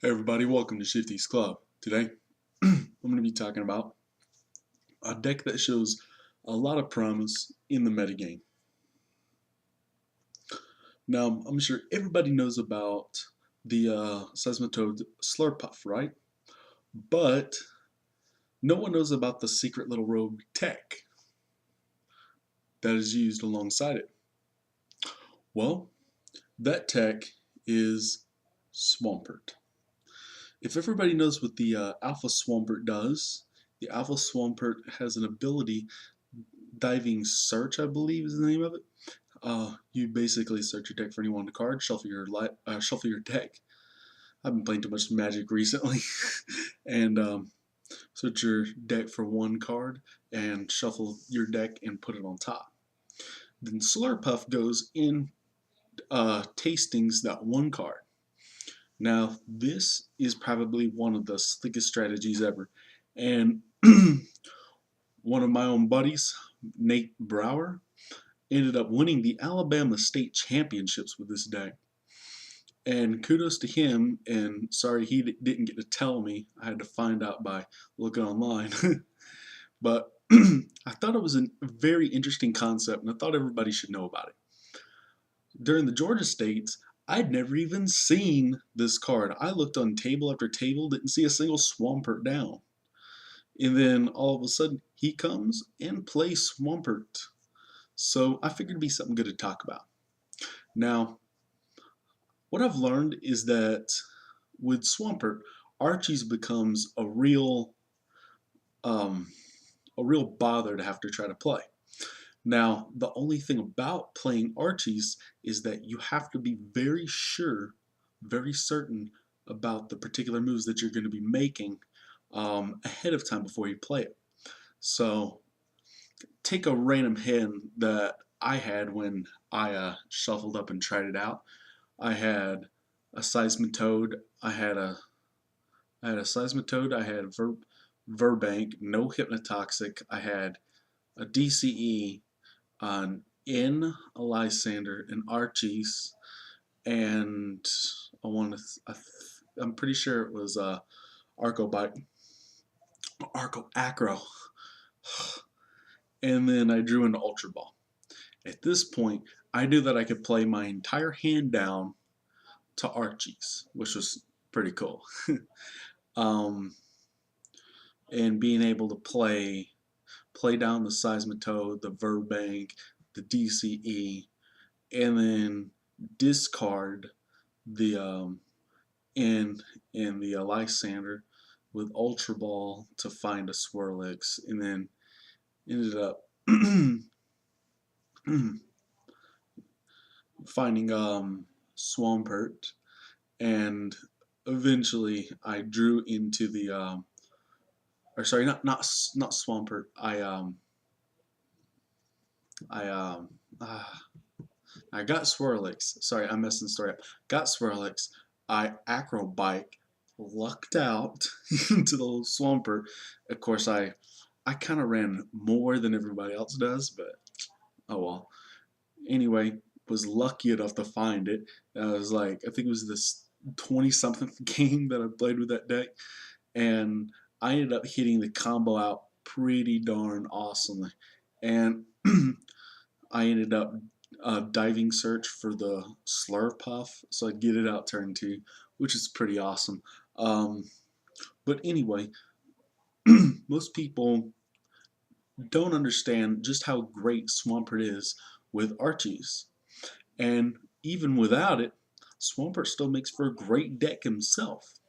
Hey everybody, welcome to Shifty's Club. Today, I'm going to be talking about a deck that shows a lot of promise in the metagame. Now, I'm sure everybody knows about the Seismitoad Slurpuff, right? But no one knows about the secret little rogue tech that is used alongside it. Well, that tech is Swampert. If everybody knows what the Alpha Swampert does, the Alpha Swampert has an ability, diving search, I believe is the name of it. You basically search your deck for any one card, shuffle your deck. I've been playing too much Magic recently, and search your deck for one card and shuffle your deck and put it on top. Then Slurpuff goes in, tastings that one card. Now this is probably one of the slickest strategies ever, and one of my own buddies, Nate Brower, ended up winning the Alabama State Championships with this deck. And kudos to him, and sorry he didn't get to tell me. I had to find out by looking online. But I thought it was a very interesting concept, and I thought everybody should know about it. During the Georgia States, I'd never even seen this card. I looked on table after table, didn't see a single Swampert down. And then all of a sudden, he comes and plays Swampert. So I figured it'd be something good to talk about. Now, what I've learned is that with Swampert, Archie's becomes um, a real bother to have to try to play. Now, the only thing about playing Archie's is that you have to be very sure, very certain about the particular moves that you're going to be making ahead of time before you play it. So, take a random hand that I had when I shuffled up and tried it out. I had a Seismitoad. I had a Seismitoad. I had Verbank, no Hypnotoxic. I had a DCE, an N, a Lysander, an Archie's, and I want to. I'm pretty sure it was Arco Bite, Arco Acro, and then I drew an Ultra Ball. At this point, I knew that I could play my entire hand down to Archie's, which was pretty cool. um, and being able to play down the Seismitoad, the Verbank, the DCE, and then discard the and the Lysander with Ultra Ball to find a Swirlix, and then ended up finding Swampert, and eventually I drew into the or sorry, not Swampert. I uh, I got Swirlix. Sorry, I'm messing the story up. Got Swirlix. I Acrobike, lucked out into the little Swampert. Of course, I kind of ran more than everybody else does, but oh well. Anyway, was lucky enough to find it. I was like, I think it was this 20 something game that I played with that deck, and I ended up hitting the combo out pretty darn awesomely. And I ended up diving search for the Slurpuff, so I'd get it out turn two, which is pretty awesome. Um, but anyway, most people don't understand just how great Swampert is with Archie's. And even without it, Swampert still makes for a great deck himself.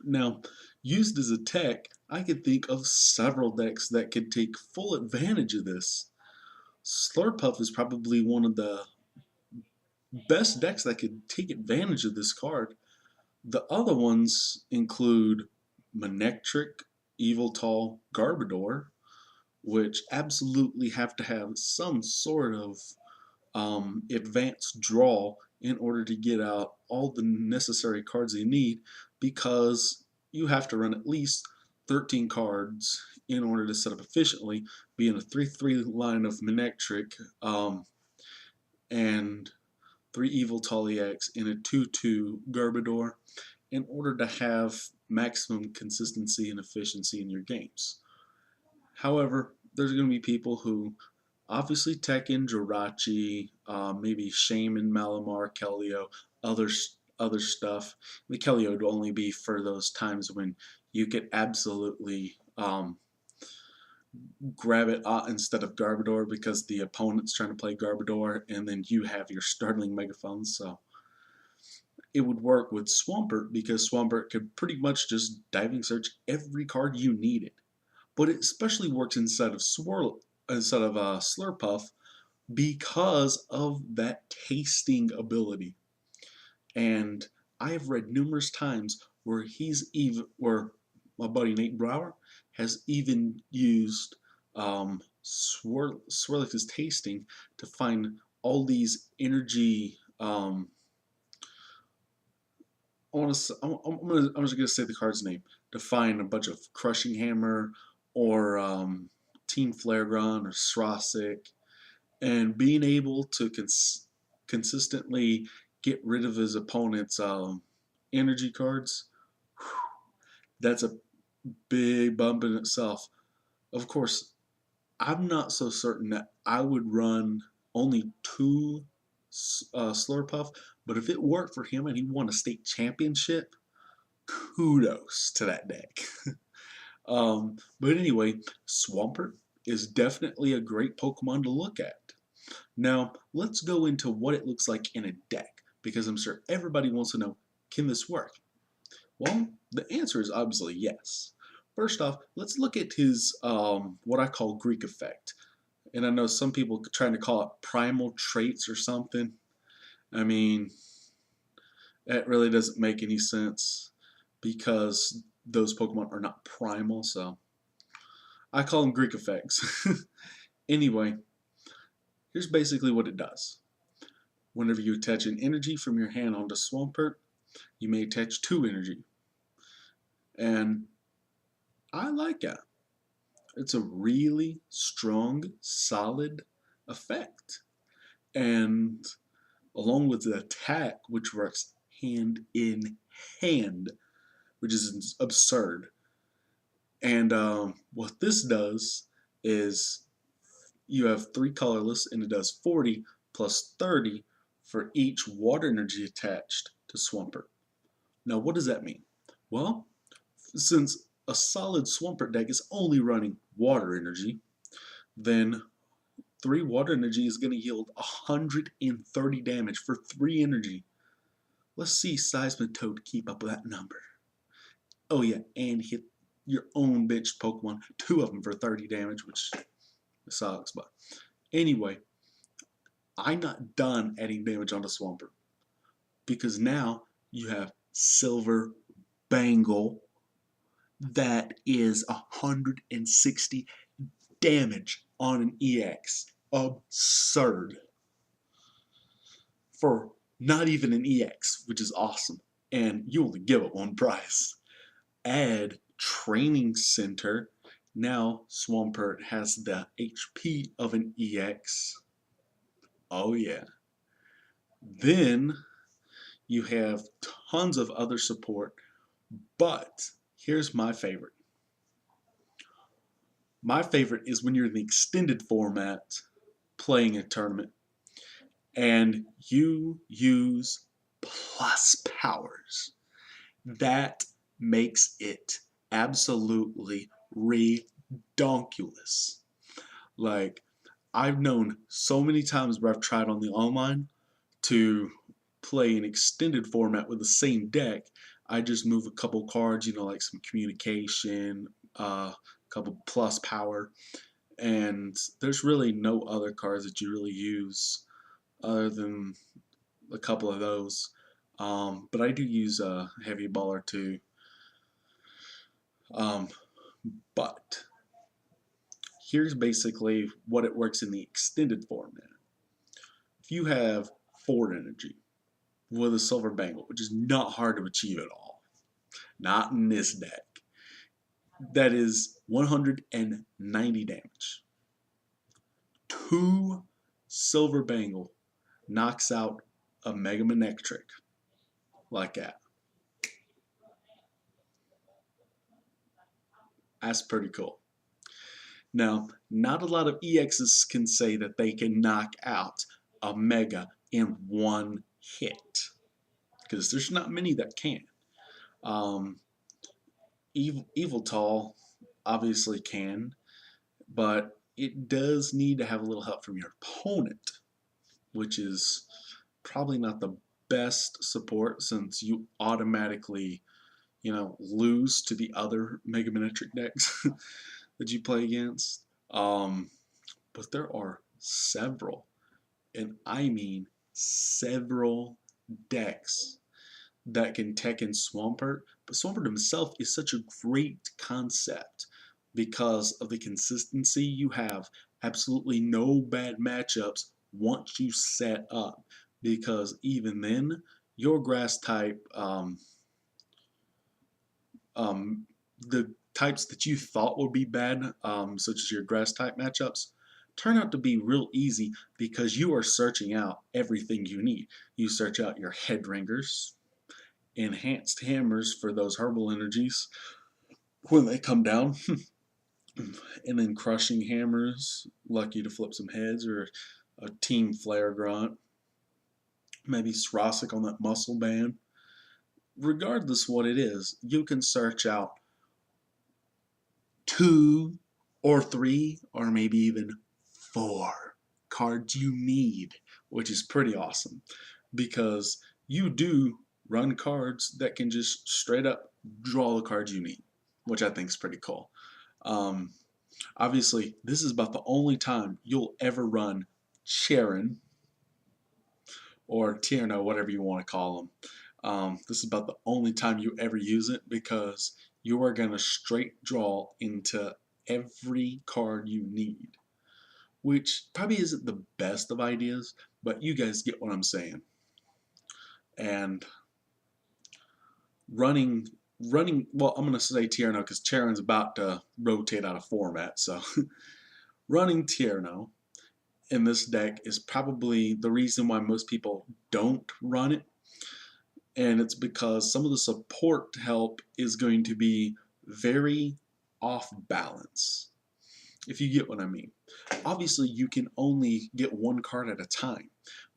Now, used as a tech, I could think of several decks that could take full advantage of this. Slurpuff is probably one of the best decks that could take advantage of this card. The other ones include Manectric, Eviltal, Garbodor, which absolutely have to have some sort of advanced draw in order to get out all the necessary cards they need, because you have to run at least 13 cards in order to set up efficiently, being a 3-3 line of Manectric and 3 Evil Tolly X and a 2-2 Garbodor. in order to have maximum consistency and efficiency in your games. However, there's going to be people who obviously Tekken, Jirachi, maybe Shaman, Malamar, Kelio, other other stuff. The Kelio would only be for those times when you could absolutely grab it instead of Garbodor because the opponent's trying to play Garbodor, and then you have your startling megaphones. So it would work with Swampert because Swampert could pretty much just diving search every card you needed. But it especially works instead of Slurpuff because of that tasting ability. And I have read numerous times where my buddy Nate Brower has even used Swirlix's tasting to find all these energy. I'm just gonna say the card's name to find a bunch of Crushing Hammer or Team Flaregon or Srosic, and being able to consistently get rid of his opponent's energy cards. That's a big bump in itself. Of course, I'm not so certain that I would run only two Slurpuff, but if it worked for him and he won a state championship, kudos to that deck. But anyway, Swampert is definitely a great Pokemon to look at. Now, let's go into what it looks like in a deck, because I'm sure everybody wants to know, can this work? Well, the answer is obviously yes. First off, let's look at his, what I call Greek effect. And I know some people are trying to call it primal traits or something. I mean, that really doesn't make any sense because those Pokemon are not primal, so I call them Greek effects. Anyway, here's basically what it does. Whenever you attach an energy from your hand onto Swampert, you may attach two energy. And I like it. It's a really strong, solid effect. And along with the attack, which works hand in hand, which is absurd. And what this does is you have three colorless, and it does 40 plus 30 for each water energy attached to Swampert. Now, what does that mean? Well, since a solid Swampert deck is only running water energy, then 3 water energy is going to yield 130 damage for 3 energy. Let's see Seismitoad keep up with that number. Oh yeah, and hit your own bitch Pokemon, 2 of them for 30 damage, which sucks, but anyway, I'm not done adding damage onto Swampert, because now you have Silver Bangle that is 160 damage on an EX. Absurd. For not even an EX, which is awesome. And you only give it one price. Add Training Center. Now Swampert has the HP of an EX. Oh yeah. Then you have tons of other support, but here's my favorite. My favorite is when you're in the extended format playing a tournament and you use plus powers. That makes it absolutely redonkulous. Like, I've known so many times where I've tried on the online to play an extended format with the same deck. I just move a couple cards, like some communication, a couple plus power, and there's really no other cards that you really use other than a couple of those. But I do use a heavy ball or two. But here's basically what it works in the extended format. If you have 4 energy with a Silver Bangle, which is not hard to achieve at all, not in this deck, that is 190 damage. 2 Silver Bangle knocks out a Mega Manectric like that. That's pretty cool. Now, not a lot of EXs can say that they can knock out a Mega in one hit, because there's not many that can. Um, Evil Tall obviously can, but it does need to have a little help from your opponent, which is probably not the best support since you automatically, lose to the other Mega Manectric decks that you play against. But there are several, and I mean several decks that can tech in Swampert. But Swampert himself is such a great concept because of the consistency. You have absolutely no bad matchups once you set up, because even then, your grass type, the types that you thought would be bad, such as your grass type matchups, turn out to be real easy because you are searching out everything you need. You search out your headringers, enhanced hammers for those herbal energies when they come down, and then crushing hammers, lucky to flip some heads, or a team flare grunt, maybe Srosik on that muscle band. Regardless what it is, you can search out 2 or 3 or maybe even 4 cards you need, which is pretty awesome because you do run cards that can just straight up draw the cards you need, which I think is pretty cool. Um, Obviously, this is about the only time you'll ever run Charon or Tierno, whatever you want to call them. This is about the only time you ever use it because you are going to straight draw into every card you need, which probably isn't the best of ideas, but you guys get what I'm saying. And running, well, I'm going to say Tierno because Charon's about to rotate out of format, so running Tierno in this deck is probably the reason why most people don't run it, and it's because some of the support help is going to be very off balance, if you get what I mean. Obviously, you can only get one card at a time,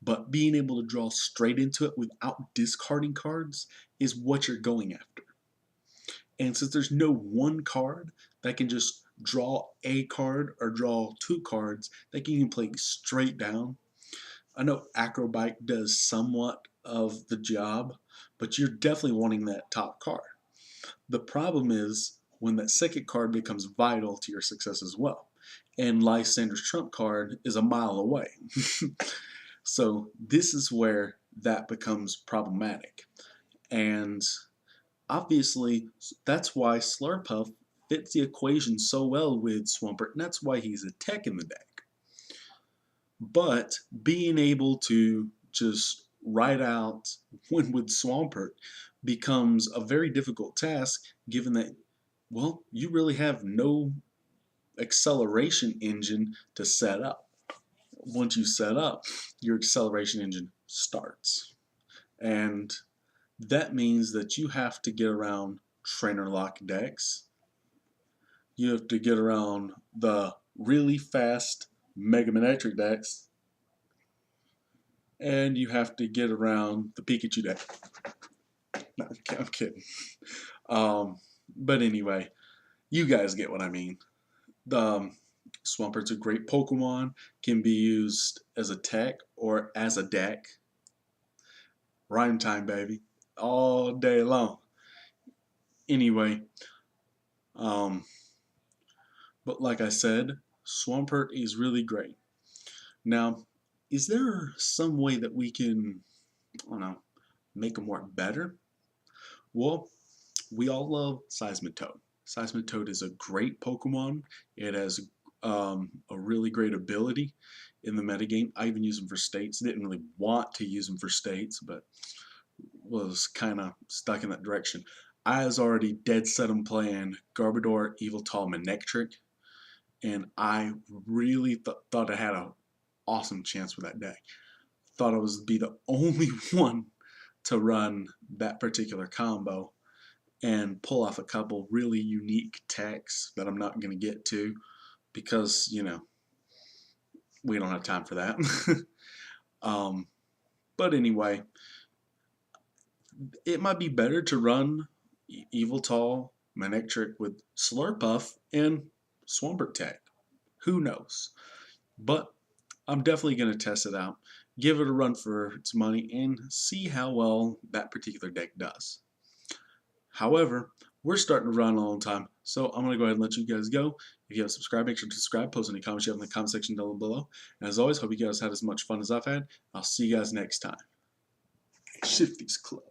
but being able to draw straight into it without discarding cards is what you're going after. And since there's no one card that can just draw a card or draw 2 cards that you can play straight down, I know Acrobike does somewhat of the job, but you're definitely wanting that top card. The problem is when that second card becomes vital to your success as well. And Lysander's trump card is a mile away. So this is where that becomes problematic. And obviously, that's why Slurpuff fits the equation so well with Swampert, and that's why he's a tech in the deck. But being able to just ride out when with Swampert becomes a very difficult task, given that, well, you really have no acceleration engine to set up. Once you set up, your acceleration engine starts. And that means that you have to get around trainer lock decks. You have to get around the really fast Mega Manectric decks. And you have to get around the Pikachu deck. No, I'm kidding. But anyway, you guys get what I mean. The Swampert's a great Pokemon, can be used as a tech or as a deck. Rhyme time, baby. All day long. Anyway, but like I said, Swampert is really great. Now, is there some way that we can, I don't know, make them work better? Well, we all love Seismitoad. Seismitoad is a great Pokemon. It has a really great ability in the metagame. I even use them for states. Didn't really want to use them for states, but was kind of stuck in that direction. I was already dead set on playing Garbodor, Yveltal, Manectric, and I really thought I had an awesome chance with that deck. Thought I was be the only one to run that particular combo, and pull off a couple really unique techs that I'm not going to get to because, you know, we don't have time for that. um, but anyway, it might be better to run Eviltal Manectric with Slurpuff and Swampert tech. Who knows? But I'm definitely going to test it out, give it a run for its money, and see how well that particular deck does. However, we're starting to run a long time, so I'm going to go ahead and let you guys go. If you haven't subscribed, make sure to subscribe, post any comments you have in the comment section down below. And as always, hope you guys had as much fun as I've had. I'll see you guys next time. Shifty's Club.